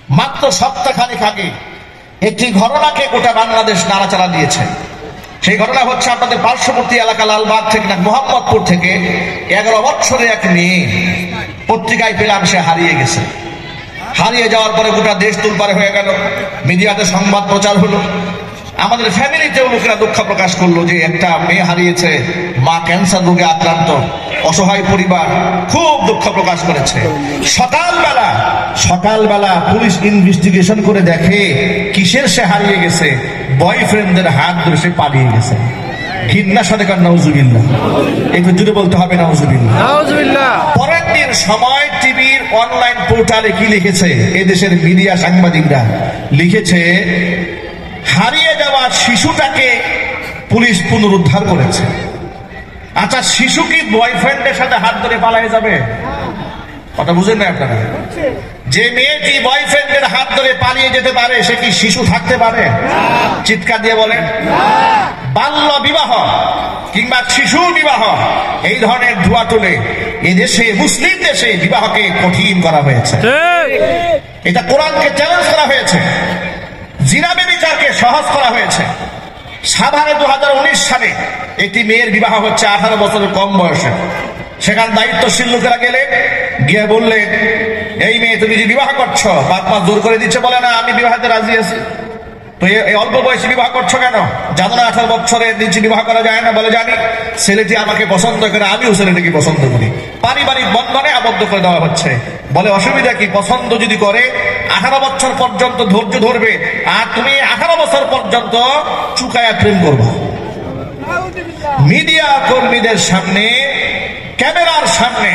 মাত্র সপ্তাহখানেক আগে একটি ঘটনাকে গোটা বাংলাদেশ নাড়াচাড়া দিয়েছে। সেই ঘটনা হচ্ছে আপনাদের পার্শ্ববর্তী এলাকা লালবাগ থেকে না মোহাম্মদপুর থেকে 11 বছরের এক মেয়ে, পত্রিকায় পেলাম সে হারিয়ে গেছে। হারিয়ে যাওয়ার পরে গোটা দেশ তোলপাড় হয়ে গেল, মিডিয়াতে সংবাদ প্রচার হলো। আমাদের ফ্যামিলিতেও লোকেরা দুঃখ প্রকাশ করলো যে একটা মেয়ে হারিয়েছে, মা ক্যান্সার রোগে আক্রান্ত, অসহায় পরিবার খুব দুঃখ প্রকাশ করেছে। সকালবেলা পুলিশ ইনভেস্টিগেশন করে দেখে কিসের সে হারিয়ে গেছে, বয়ফ্রেন্ডদের হাত ধরে সে পালিয়ে গেছে। ঘৃণার সাথে কার নাউজুবিল্লাহ, একটু জুড়ে বলতে হবে নাউজুবিল্লাহ। পরের দিন সময় টিভির অনলাইন পোর্টালে কি লিখেছে, এদেশের মিডিয়া সাংবাদিকরা লিখেছে, হারিয়ে যাওয়া শিশুটাকে পুলিশ পুনরুদ্ধার করেছে। আচ্ছা, শিশু কি বয়ফ্রেন্ডের সাথে হাত ধরে পালিয়ে যাবে? কথা বুঝেন না আপনারা? যে মেয়েটি বয়ফ্রেন্ডের হাত ধরে পালিয়ে যেতে পারে সে কি শিশু থাকতে পারে? চিৎকার দিয়ে বলেন। বাল্য বিবাহ কিংবা শিশু বিবাহ এই ধরনের ধোঁয়া তুলে এদেশে, মুসলিম দেশে বিবাহকে কঠিন করা হয়েছে। এটা কোরআনকে চ্যালেঞ্জ করা হয়েছে, জিনা ব্যভিচারকে সহজ করা হয়েছে। সাভারে 2019 সালে একটি মেয়ের বিবাহ হচ্ছে 18 বছরের কম বয়সে। সেখানে দায়িত্বশীল লোকেরা গিয়ে বললেন, এই মেয়ে তুমি যে বিবাহ করছো, বাপ মা জোর করে দিচ্ছে, বলে না আমি বিবাহতে রাজি আছি। তো এই অল্প বয়সে বিবাহ করছো কেন? জানো না 18 বছরের নিচে বিবাহ করা যায় না? বলে জানি। ছেলেটি আমাকে পছন্দ করে, আমিও ছেলেটিকে পছন্দ করি, পারিবারিক বন্ধনে আবদ্ধ করে দেওয়া হচ্ছে। বলে অসুবিধা কি? পছন্দ যদি করে 18 বছর পর্যন্ত ধৈর্য ধরবে, আর তুমি 18 বছর পর্যন্ত চুকায়া প্রেম করবা। মিডিয়া কর্মীদের সামনে, ক্যামেরার সামনে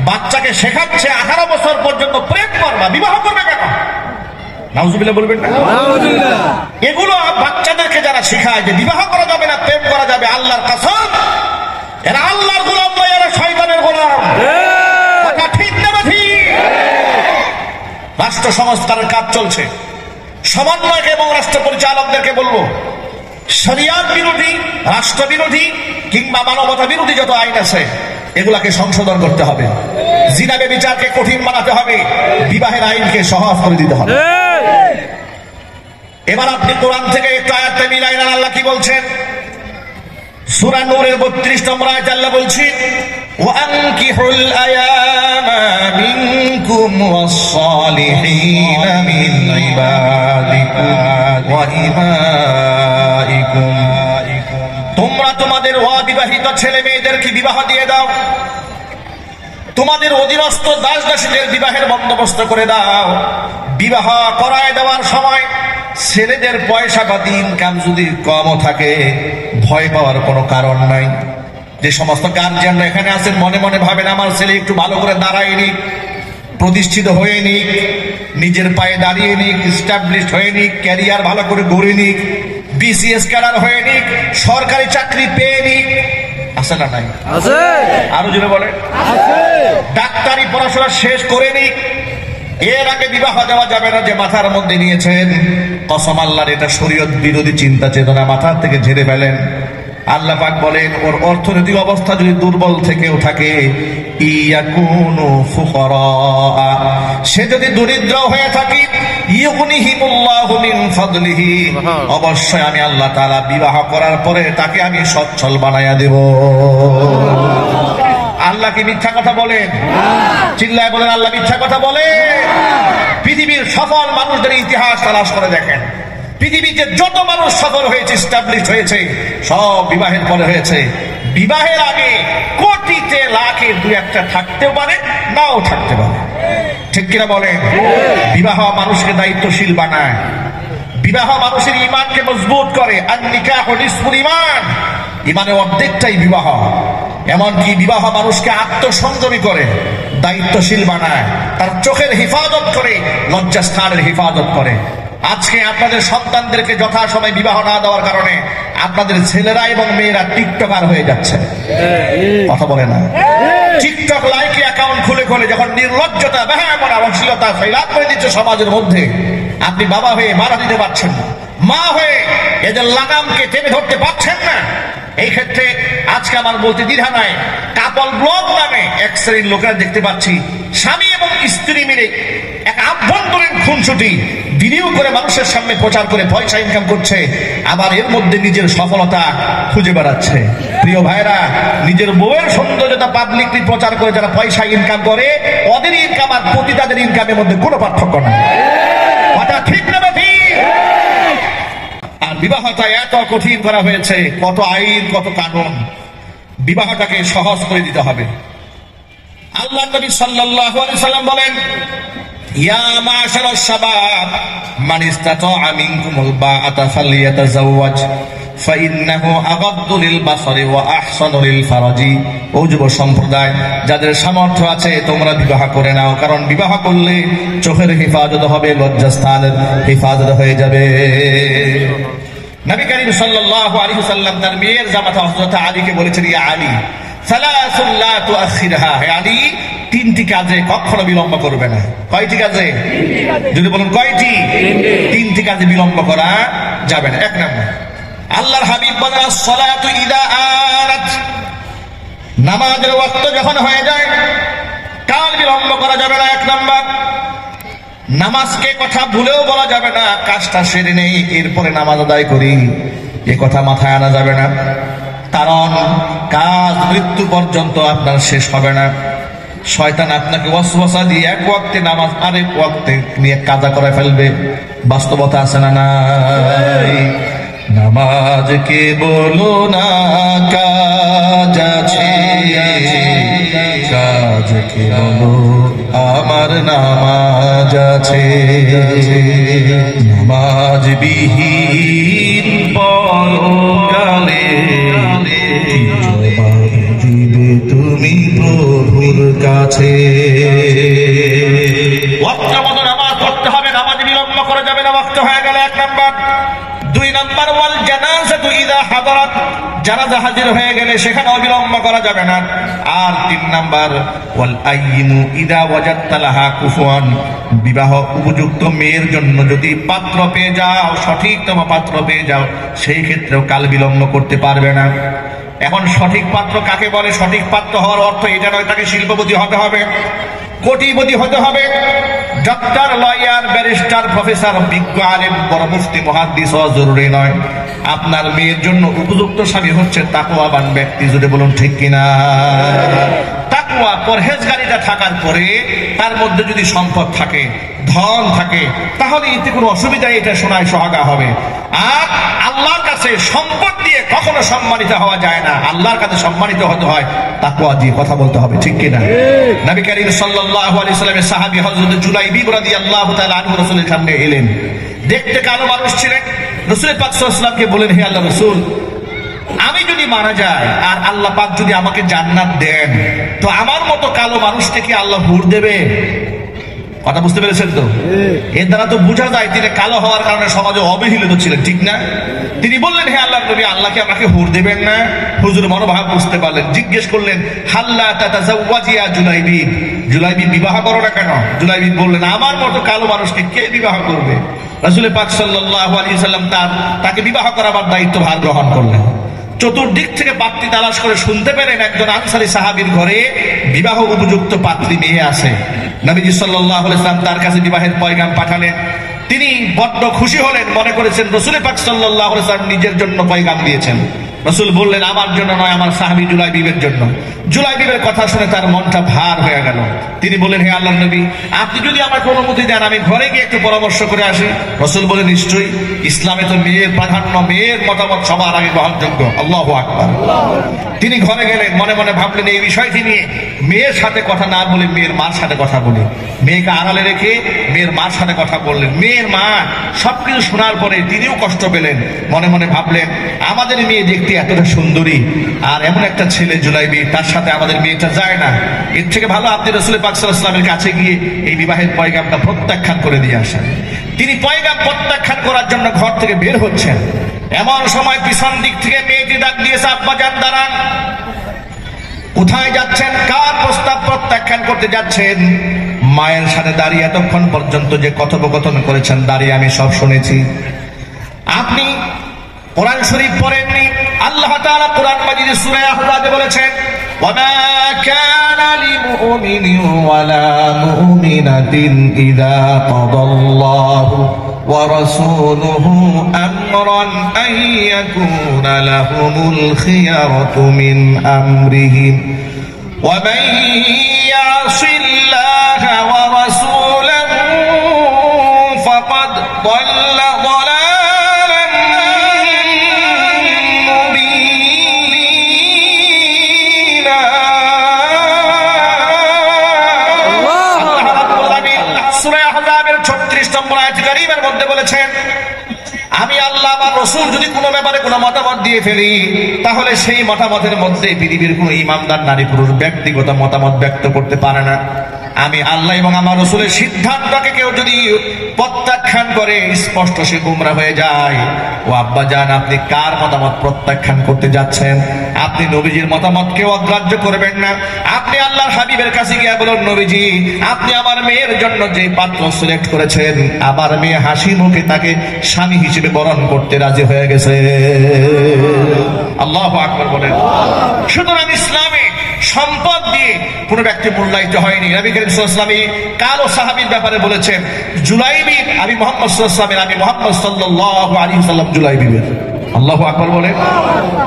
বাচ্চাকে শেখাচ্ছে 18 বছর পর্যন্ত প্রেম করবা, বিবাহ করবে কেন? নাউজুবিল্লাহ বলবেন না? এগুলো বাচ্চাদেরকে যারা শেখায় যে বিবাহ করা যাবে না, প্রেম করা যাবে, আল্লাহর কসম এরা আল্লাহর গোলাম নয়, এরা শয়তানের গোলাম। কথা ঠিক না ঠিক? রাষ্ট্র সংস্কারের কাজ চলছে। সমন্বয়ক এবং রাষ্ট্র পরিচালকদেরকে বলবো, শরিয়াত বিরোধী, রাষ্ট্র বিরোধী কিংবা মানবতা বিরোধী যত আইন আছে এগুলাকে সংশোধন করতে হবে। জিনা ব্যভিচারকে কঠিন বানাতে হবে, বিবাহের আইনকে সহজ করে দিতে হবে। এবার আপনি কোরআন থেকে একটু আয়াতটা মিলাইলেন, আল্লাহ কি বলছেন? সূরা নূরের 32 নম্বর আয়াত আল্লাহ বলছেন, ওয়ানকিহুল আয়ামা মিনকুম ওয়াস-সালিহিনা মিন ইবাদিকুম ওয়া ইমাইকুম। তোমরা তোমাদের অবিবাহিত ছেলে মেয়েদেরকে বিবাহ দিয়ে দাও, তোমাদের অধীনস্থ দাস দাসীদের বিবাহের বন্দোবস্ত করে দাও। বিবাহ করায় দেওয়ার সময় ছেলেদের পয়সা পাতি ইনকাম যদি কমও থাকে, ভয় পাওয়ার কোনো কারণ নাই। যে সমস্ত গার্জিয়ানরা এখানে আছেন মনে মনে ভাবেন আমার ছেলে একটু ভালো করে দাঁড়ায় নিক, প্রতিষ্ঠিত হয়ে নিক, নিজের পায়ে দাঁড়িয়ে নিক, এস্টাবলিশড হয়ে নিক, ক্যারিয়ার ভালো করে গড়ে নিক, বিসিএস ক্যাডার হয়ে নিক, সরকারি চাকরি পেয়ে নিক, আছে না নাই? আছে। আরো জোরে বলে আছে। ডাক্তারি পড়াশোনা শেষ করে নিক, এর আগে বিবাহ দেওয়া যাবে না। যে মাথার মধ্যে নিয়েছেন, কসম আল্লাহর, এটা শরীয়ত বিরোধী চিন্তা চেতনা মাথার থেকে ঝেড়ে ফেলেন। আল্লাহ পাক বলেন, ওর অর্থনৈতিক অবস্থা যদি দুর্বল থেকেও থাকে, ইয়াকুনু ফুকারা, সে যদি দরিদ্র হয়ে থাকে, ইউগনিহিমুল্লাহু মিন ফাদলিহি, অবশ্যই আমি আল্লাহ তাআলা বিবাহ করার পরে তাকে আমি সচ্ছল বানায়া দেব। আল্লাহ কি মিথ্যা কথা বলেন? চিল্লায় বলেন, আল্লাহ মিথ্যা কথা বলে? পৃথিবীর সফল মানুষদের ইতিহাস তালাশ করে দেখেন, পৃথিবীতে যত মানুষ সফল হয়েছে, এস্টাবলিশ হয়েছে, সব বিবাহের পরে হয়েছে। বিবাহের আগে কোটিতে লাখে দু একটা থাকতেও পারে, নাও থাকতে পারে। ঠিক কিনা বলেন? বিবাহ মানুষকে দায়িত্বশীল বানায়, বিবাহ মানুষের ঈমানকে মজবুত করে। আর নিকাহু নিসফুল ঈমান, ঈমানের অর্ধেকটাই বিবাহ। এমনকি বিবাহ মানুষকে আত্মসংযমী করে, দায়িত্বশীল বানায়, তার চোখের হেফাজত করে, লজ্জাস্থানের হেফাজত করে। আজকে আপনাদের সন্তানদেরকে যথাসময়ে বিবাহ না দেওয়ার কারণে আপনাদের ছেলেরা এবং মেয়েরা টিকটকার হয়ে যাচ্ছে। কথা বলে না? টিকটক লাইকি অ্যাকাউন্ট খুলে খুলে যখন নির্লজ্জতা, বেহায়াপনা, অশ্লীলতা ফেলাত করে দিচ্ছে সমাজের মধ্যে, আপনি বাবা হয়ে মারা দিতে পারছেন না, মা হয়ে এদের লাগামকে টেনে ধরতে পারছেন না। এই ক্ষেত্রে আজকে আমার বলতে দ্বিধা নাই, কাপল ব্লগ নামে এক শ্রেণীর লোকেরা দেখতে পাচ্ছি স্বামী এবং স্ত্রী মিলে এক আভ্যন্তরীণ খুনসুটি ভিডিও করে মানুষের সামনে প্রচার করে পয়সা ইনকাম করছে, আবার এর মধ্যে নিজের সফলতা খুঁজে বেড়াচ্ছে। প্রিয় ভাইরা, নিজের বউয়ের সৌন্দর্যতা পাবলিকলি প্রচার করে যারা পয়সা ইনকাম করে, ওদের ইনকাম আর পতিতাদের ইনকামের মধ্যে কোনো পার্থক্য নাই। কথা ঠিক না ঠিক? আর বিবাহটা এত কঠিন করা হয়েছে, কত আইন কত কানুন, বিবাহটাকে সহজ করে দিতে হবে। আল্লাহ নবী সাল্লাল্লাহু আলাইহি সাল্লাম বলেন, ইয়া মাশারাশ শাবাব মান ইসতাতাআ মিনকুমুল বাআতা ফালইয়াতাযাওয়াজ ফাইন্নাহু আগাদ্দু লিল বাসারি ওয়া আহসানু লিল ফারাজি। ও যুব সম্প্রদায়, যাদের সামর্থ্য আছে তোমরা বিবাহ করে নাও, কারণ বিবাহ করলে চোখের হেফাজত হবে, লজ্জাস্থানের হেফাজত হয়ে যাবে। নবী করিম সাল্লাল্লাহু আলাইহি ওয়াসাল্লাম তার মেয়ের জামাতা হযরত আলীকে বলেছেন, ইয়া আলী সালাসুল লা তুআখিরহা, হে আলী তিনটি কাজে কখনো বিলম্ব করবে না। কয়টি কাজে? যদি বলেন কয়টি? তিনটি কাজে বিলম্ব করা যাবে না। এক নম্বর, আল্লাহর হাবিব বলেন, as-সালাতু ইযা আনাত, নামাজের ওয়াক্ত যখন হয়ে যায় কাল বিলম্ব করা যাবে না। এক নম্বর, নামাজকে কথা ভুলেও বলা যাবে না, কাজটা সেরে নেই এরপরে নামাজ আদায় করি, এ কথা মাথায় আনা যাবে না। কারণ কাজ মৃত্যু পর্যন্ত আপনার শেষ হবে না। শয়তান আপনাকে ওয়াসওয়াসা দিয়ে এক ওয়াক্তে নামাজ আরেক ওয়াক্তে নিয়ে কাজা করে ফেলবে। বাস্তবতা আছে না নাই? নামাজ কে বলো না কাজ আছে, কাজ কে বলো আমার নামাজ আছে। নামাজ বিহীন পরকালে কি জবাব দিবে তুমি প্রভুর কাছে? ওয়াক্ত মতো নামাজ পড়তে হবে, নামাজে বিলম্ব করা যাবে না ওয়াক্ত হয়ে গেলে। এক নম্বর। দুই নম্বর, ওয়াল জানাজাতু ইযা হাদারাত, জানাজা হাজির হয়ে গেলে সেখানেও বিলম্ব করা যাবে না। আর তিন নম্বর, ওয়াল আইয়িনু ইযা ওয়াজাদতা লাহা কুফুয়ান, বিবাহ উপযুক্ত মেয়ের জন্য যদি পাত্র পেয়ে যাও, সঠিকতম পাত্র পেয়ে যাও, সেই ক্ষেত্রেও কাল বিলম্ব করতে পারবে না। এখন সঠিক পাত্র কাকে বলে? সঠিক পাত্র হওয়ার অর্থ এটা নয় তাকে শিল্পপতি হতে হবে, কোটিপতি হতে হবে, ডক্টর, লয়ার, ব্যারিস্টার, প্রফেসর, বিজ্ঞ আলেম, বড় মুফতি, মুহাদ্দিস হওয়া জরুরি নয়। আপনার মেয়ের জন্য উপযুক্ত স্বামী হচ্ছে তাকওয়াবান ব্যক্তি। যদি বলুন ঠিক কিনা? তাকওয়া, পরহেজগারিতা থাকার পরে তার মধ্যে যদি সম্পদ থাকে, ধন থাকে, তাহলে এতে কোনো অসুবিধা, এটা শোনায় সোহাগা হবে। আর আল্লাহর কাছে সম্পদ দিয়ে কখনো সম্মানিত হওয়া যায় না, আল্লাহর কাছে সম্মানিত হতে হয় তাকওয়া দিয়ে। কথা বলতে হবে ঠিক কিনা? নবী করিম সাল্লাল্লাহু আলাইহি সাল্লামের সাহাবী হযরত জুলাইবি রাদিয়াল্লাহু তাআলা আনহু রাসূলের সামনে এলেন। দেখতে কালো মানুষ ছিলেন। রাসূল পাক সাল্লাল্লাহু আলাইহি ওয়াসাল্লামকে বলেন, হে আল্লাহর রাসূল, আমি যদি মারা যাই আর আল্লাহ পাক যদি আমাকে জান্নাত দেন, তো আমার মতো কালো মানুষকে কি আল্লাহ হুর দেবে? কথা বুঝতে পেরেছেন তো? এর দ্বারা তো বোঝা যায় তিনি কালো হওয়ার কারণে সমাজে অবহেলিত ছিলেন, ঠিক না? তিনি বললেন, হে আল্লাহর নবী, আল্লাহ কি আমাকে হুর দেবেন না? হুজুর মনোভাব বুঝতে পারলেন, জিজ্ঞেস করলেন, হাল্লা তাতাযাওয়াজি ইয়া জুলাইবি, জুলাইবি বিবাহ করো না কেন? জুলাইবি বললেন, আমার মতো কালো মানুষকে কে বিবাহ করবে? রাসূল পাক সাল্লাল্লাহু আলাইহি ওয়াসাল্লাম তাকে বিবাহ করাবার দায়িত্বভার গ্রহণ করলেন। চতুর্দিক থেকে পাত্রী তালাশ করে শুনতে পেলেন একজন আনসারী সাহাবীর ঘরে বিবাহ উপযুক্ত পাত্রী মেয়ে আছে। নবীজি সাল্লাল্লাহু আলাইহি ওয়াসাল্লাম তার কাছে বিবাহের পয়গাম পাঠালেন। তিনি বড্ড খুশি হলেন, মনে করেছেন রাসূল পাক সাল্লাল্লাহু আলাইহি ওয়াসাল্লাম নিজের জন্য পয়গাম দিয়েছেন। রাসূল বললেন, আমার জন্য নয়, আমার সাহাবী জুলাইবিবের জন্য। জুলাইবিবের কথা শুনে তার মনটা ভার হয়ে গেল। তিনি বললেন, হে আল্লাহর নবী, আপনি যদি আমাকে অনুমতি দেন আমি ঘরে গিয়ে একটু পরামর্শ করে আসি। রাসূল বলেন, নিশ্চয়ই, ইসলামে তো মেয়ের প্রাধান্য, মেয়ের মতামত সবার আগে গ্রহণযোগ্য। আল্লাহু আকবার। তিনি ঘরে গেলেন, মনে মনে ভাবলেন এই বিষয়টি নিয়ে মেয়ের সাথে কথা না বলে মেয়ের মার সাথে কথা বলি। মেয়েকে আড়ালে রেখে মেয়ের মার সাথে কথা বললেন। মেয়ের মা সবকিছু শোনার পরে তিনিও কষ্ট পেলেন। মনে মনে ভাবলেন, আমাদের মেয়ে দেখতে এতটা সুন্দরী, আর এমন একটা ছেলে জুলাইবি, তার সাথে আমাদের মেয়েটা যায় না। এর থেকে ভালো আপনি রাসূল পাক সাল্লাল্লাহু আলাইহি ওয়াসাল্লামের কাছে গিয়ে এই বিবাহের পয়গামটা প্রত্যাখ্যান করে দিয়ে আসেন। তিনি পয়গাম প্রত্যাখ্যান করার জন্য ঘর থেকে বের হচ্ছেন, এমন সময় পিছন দিক থেকে মেয়েটি ডাক দিয়েছে, আব্বাজান দাঁড়ান। কোথায় যাচ্ছেন? কার প্রস্তাব প্রত্যাখ্যান করতে যাচ্ছেন? মায়ের সাথে দাঁড়িয়ে এতক্ষণ পর্যন্ত যে কথোপকথন করেছেন দাঁড়িয়ে আমি সব শুনেছি। আপনি কোরআন শরীফ পড়েননি? আল্লাহ তাআলা কোরআন মাজিদে সূরা আহজাবে বলেছেন, وما كان لمؤمن ولا مؤمنة إذا قضى الله ورسوله أمرا أن يكون لهم الخيرة من أمرهم ومن يعص الله ورسوله فقد ضل ضلالا مبينا সূরা আহজাবের 36 নম্বর আয়াত কারীমের মধ্যে বলেছেন, আমি আল্লাহ বা রাসূল যদি কোনো ব্যাপারে কোনো মতামত দিয়ে ফেলি, তাহলে সেই মতামতের মধ্যে পৃথিবীর কোনো ঈমানদার নারী পুরুষ ব্যক্তিগত মতামত ব্যক্ত করতে পারে না। আমি আল্লাহ এবং আমার রাসূলের সিদ্ধান্তকে কেউ যদি প্রত্যাখ্যান করে, স্পষ্ট সে গোমরা হয়ে যায়। ও আব্বা জান, আপনি কার মতামত প্রত্যাখ্যান করতে যাচ্ছেন? আপনি নবীজির মতামতকে অগ্রাহ্য করবেন না। আপনি আল্লাহর হাবিবের কাছে গিয়ে বলুন, নবীজি আপনি আমার মেয়ের জন্য যে পাত্র সিলেক্ট করেছেন, আমার মেয়ে হাসি মুখে তাকে স্বামী হিসেবে বরণ করতে রাজি হয়ে গেছে। আল্লাহু আকবার বলেন। সুতরাং ইসলামে সম্পদ দিয়ে কোনো ব্যক্তি মূল্যায়িত হয়নি। নবী করিম সাল্লাল্লাহু আলাইহি ওয়াসাল্লাম কালো সাহাবীর ব্যাপারে বলেছেন, জুলাইবি আমি মুহাম্মদ সাল্লাল্লাহু আলাইহি ওয়াসাল্লামের, আমি মুহাম্মদ সাল্লাল্লাহু আলাইহি ওয়াসাল্লাম জুলাইবির। আল্লাহু আকবার বলেন।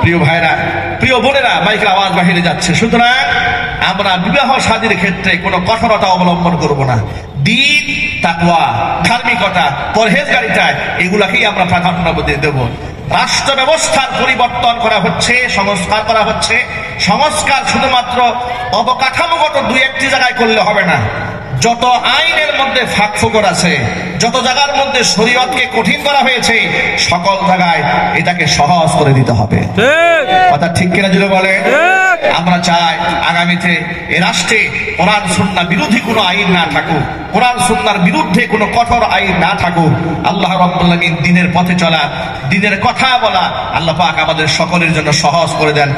প্রিয় ভাইরা, প্রিয় বোনেরা, মাইকের আওয়াজ বাহিরে যাচ্ছে। সুতরাং আমরা বিবাহ শাদীর ক্ষেত্রে কোনো কঠোরতা অবলম্বন করব না। দ্বীন, তাকওয়া, ধার্মিকতা, পরহেজগারিতা এগুলাকেই আমরা প্রাধান্য দেব। রাষ্ট্র ব্যবস্থার পরিবর্তন করা হচ্ছে, সংস্কার করা হচ্ছে। সংস্কার শুধুমাত্র অবকাঠামোগত দুই একটি জায়গায় করলে হবে না। যত আইনের মধ্যে ফাঁকফোকর আছে, যত জায়গার মধ্যে শরীয়তকে কঠিন করা হয়েছে, সকল জায়গায় এটাকে সহজ করে দিতে হবে। কথা ঠিক কিনা জুড়ে বলে? আমরা চাই আগামীতে এ রাষ্ট্রে কোরআন সুন্নাহ বিরোধী কোনো আইন না থাকুক, কোরআন সুন্নাহর বিরুদ্ধে কোনো কঠোর আইন না থাকুক। আল্লাহ রাব্বুল আলামিন দ্বীনের পথে চলা, দ্বীনের কথা বলা আল্লাহ পাক আমাদের সকলের জন্য সহজ করে দেন।